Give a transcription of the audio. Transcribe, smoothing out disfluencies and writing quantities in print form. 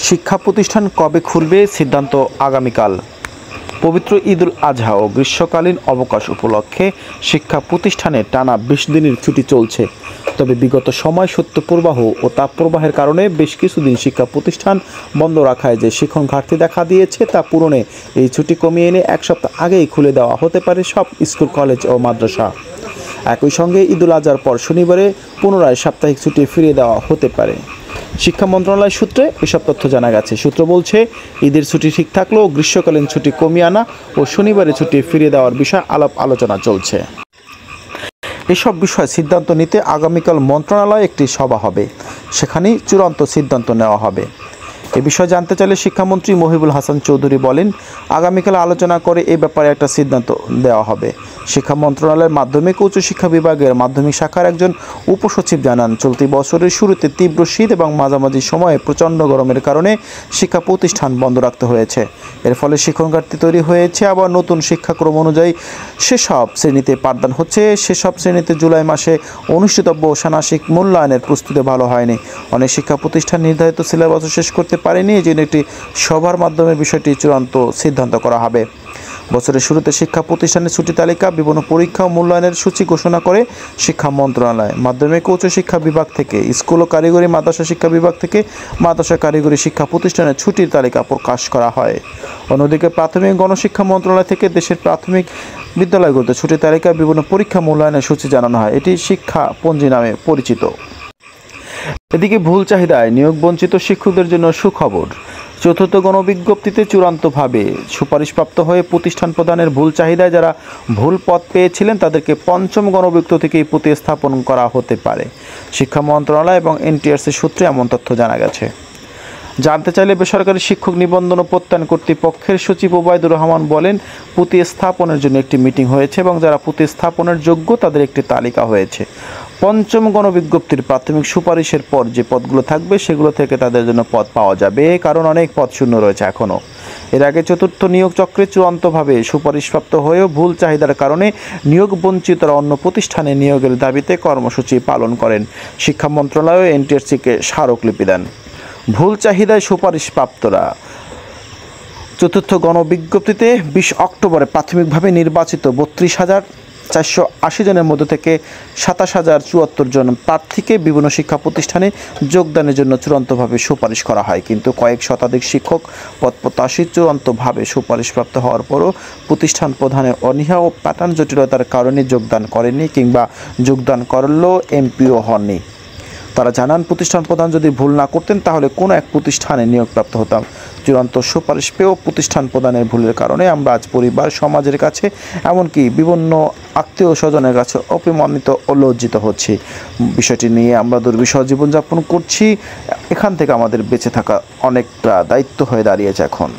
শিক্ষা প্রতিষ্ঠান কবে খুলবে সিদ্ধান্ত আগামীকাল। পবিত্র ঈদুল আজহা ও গ্রীষ্মকালীন অবকাশ উপলক্ষে শিক্ষা প্রতিষ্ঠানে টানা 20 দিনের ছুটি চলছে। তবে বিগত সময় শৈত্যপ্রবাহ ও তাপপ্রবাহের কারণে বেশ কিছুদিন শিক্ষা প্রতিষ্ঠান বন্ধ রাখায় যে শিক্ষণ ঘাটতি দেখা দিয়েছে তা পূরণে এই ছুটি কমিয়ে এনে এক সপ্তাহ আগেই খুলে দেওয়া হতে পারে সব স্কুল, কলেজ ও মাদ্রাসা। একই সঙ্গে ঈদুল আজহার পর শনিবারে পুনরায় সাপ্তাহিক ছুটি ফিরিয়ে দেওয়া হতে পারে। শিক্ষা মন্ত্রণালয় সূত্রে এসব তথ্য জানা গেছে। সূত্র বলছে, ঈদের ছুটি ঠিক থাকলেও গ্রীষ্মকালীন ছুটি কমিয়ে আনা ও শনিবারে ছুটি ফিরিয়ে দেওয়ার বিষয়ে আলোচনা চলছে। এসব বিষয়ে সিদ্ধান্ত নিতে আগামীকাল মন্ত্রণালয়ে একটি সভা হবে, সেখানেই চূড়ান্ত সিদ্ধান্ত নেওয়া হবে। এ বিষয়ে জানতে চাইলে শিক্ষামন্ত্রী মহিবুল হাসান চৌধুরী বলেন, আগামীকাল আলোচনা করে এ ব্যাপারে একটা সিদ্ধান্ত দেওয়া হবে। শিক্ষা মন্ত্রণালয়ের মাধ্যমিক ও উচ্চশিক্ষা বিভাগের মাধ্যমিক শাখার একজন উপসচিব জানান, চলতি বছরের শুরুতে তীব্র শীত এবং মাঝামাঝি সময়ে প্রচণ্ড গরমের কারণে শিক্ষা প্রতিষ্ঠান বন্ধ রাখতে হয়েছে। এর ফলে শিক্ষণ ঘাটতি তৈরি হয়েছে। আবার নতুন শিক্ষাক্রম অনুযায়ী সেসব শ্রেণীতে পাঠদান হচ্ছে। সেসব শ্রেণীতে জুলাই মাসে অনুষ্ঠিতব্য ষান্মাসিক মূল্যায়নের প্রস্তুতি ভালো হয়নি। অনেক শিক্ষা প্রতিষ্ঠান নির্ধারিত সিলেবাসও শেষ করতে পারেনি। এই জন্য একটি সভার মাধ্যমে বিষয়টি চূড়ান্ত সিদ্ধান্ত করা হবে। বছরের শুরুতে শিক্ষা প্রতিষ্ঠানের ছুটি তালিকা, বিভিন্ন পরীক্ষা ও মূল্যায়নের সূচি ঘোষণা করে শিক্ষা মন্ত্রণালয়। মাধ্যমিক ও উচ্চশিক্ষা বিভাগ থেকে স্কুল ও কারিগরি মাদ্রাসা শিক্ষা বিভাগ থেকে মাদ্রাসা কারিগরি শিক্ষা প্রতিষ্ঠানের ছুটির তালিকা প্রকাশ করা হয়। অন্যদিকে প্রাথমিক গণশিক্ষা মন্ত্রণালয় থেকে দেশের প্রাথমিক বিদ্যালয়গুলোতে ছুটির তালিকা, বিভিন্ন পরীক্ষা মূল্যায়নের সূচি জানানো হয়। এটি শিক্ষা পঞ্জি নামে পরিচিত। এদিকে ভুল চাহিদায় নিয়োগ বঞ্চিত শিক্ষকদের জন্য সুখবর। চতুর্থ গণবিজ্ঞপ্তিতে চূড়ান্তভাবে সুপারিশপ্রাপ্ত হয়ে প্রতিষ্ঠান প্রদানের ভুল চাহিদায় যারা ভুল পদ পেয়েছিলেন তাদেরকে পঞ্চম গণবিজ্ঞপ্তি থেকেই প্রতিস্থাপন করা হতে পারে। শিক্ষা মন্ত্রণালয় এবং এনটিআরসি সূত্রে এমন তথ্য জানা গেছে। জানতে চাইলে বেসরকারি শিক্ষক নিবন্ধন ও প্রত্যয়ন কর্তৃপক্ষের সচিব ওবায়দুর রহমান বলেন, প্রতিস্থাপনের জন্য একটি মিটিং হয়েছে এবং যারা প্রতিস্থাপনের যোগ্য তাদের একটি তালিকা হয়েছে। পঞ্চম গণবিজ্ঞপ্তির প্রাথমিক সুপারিশের পর যে পদগুলো থাকবে সেগুলো থেকে তাদের জন্য পদ পাওয়া যাবে, কারণ অনেক পদ শূন্য রয়েছে এখনও। এর আগে চতুর্থ নিয়োগ চক্রে চূড়ান্তভাবে সুপারিশপ্রাপ্ত হয়েও ভুল চাহিদার কারণে নিয়োগ বঞ্চিতরা অন্য প্রতিষ্ঠানে নিয়োগের দাবিতে কর্মসূচি পালন করেন। শিক্ষা মন্ত্রণালয় এনটিআরসিকে স্মারকলিপি দেন। ভুল চাহিদায় সুপারিশপ্রাপ্তরা চতুর্থ গণবিজ্ঞপ্তিতে 20 অক্টোবরে প্রাথমিকভাবে নির্বাচিত 32,480 জনের মধ্য থেকে 27,074 জন প্রার্থীকে বিভিন্ন শিক্ষা প্রতিষ্ঠানে যোগদানের জন্য চূড়ান্তভাবে সুপারিশ করা হয়। কিন্তু কয়েক শতাধিক শিক্ষক পদপ্রত্যাশী চূড়ান্তভাবে সুপারিশপ্রাপ্ত হওয়ার পরও প্রতিষ্ঠান প্রধানের অনীহা ও প্যাটার্ন জটিলতার কারণে যোগদান করেননি কিংবা যোগদান করলেও এমপিও হননি। তারা জানান, প্রতিষ্ঠান প্রধান যদি ভুল না করতেন তাহলে কোনো এক প্রতিষ্ঠানে নিয়োগপ্রাপ্ত হতাম। চূড়ান্ত সুপারিশ পেয়েও প্রতিষ্ঠান প্রদানের ভুলের কারণে আমরা আজ পরিবার, সমাজের কাছে, এমনকি বিভিন্ন আত্মীয় স্বজনের কাছে অপমানিত ও লজ্জিত হচ্ছি। বিষয়টি নিয়ে আমরা দুর্বিষহ জীবনযাপন করছি। এখান থেকে আমাদের বেঁচে থাকা অনেকটা দায়িত্ব হয়ে দাঁড়িয়েছে এখন।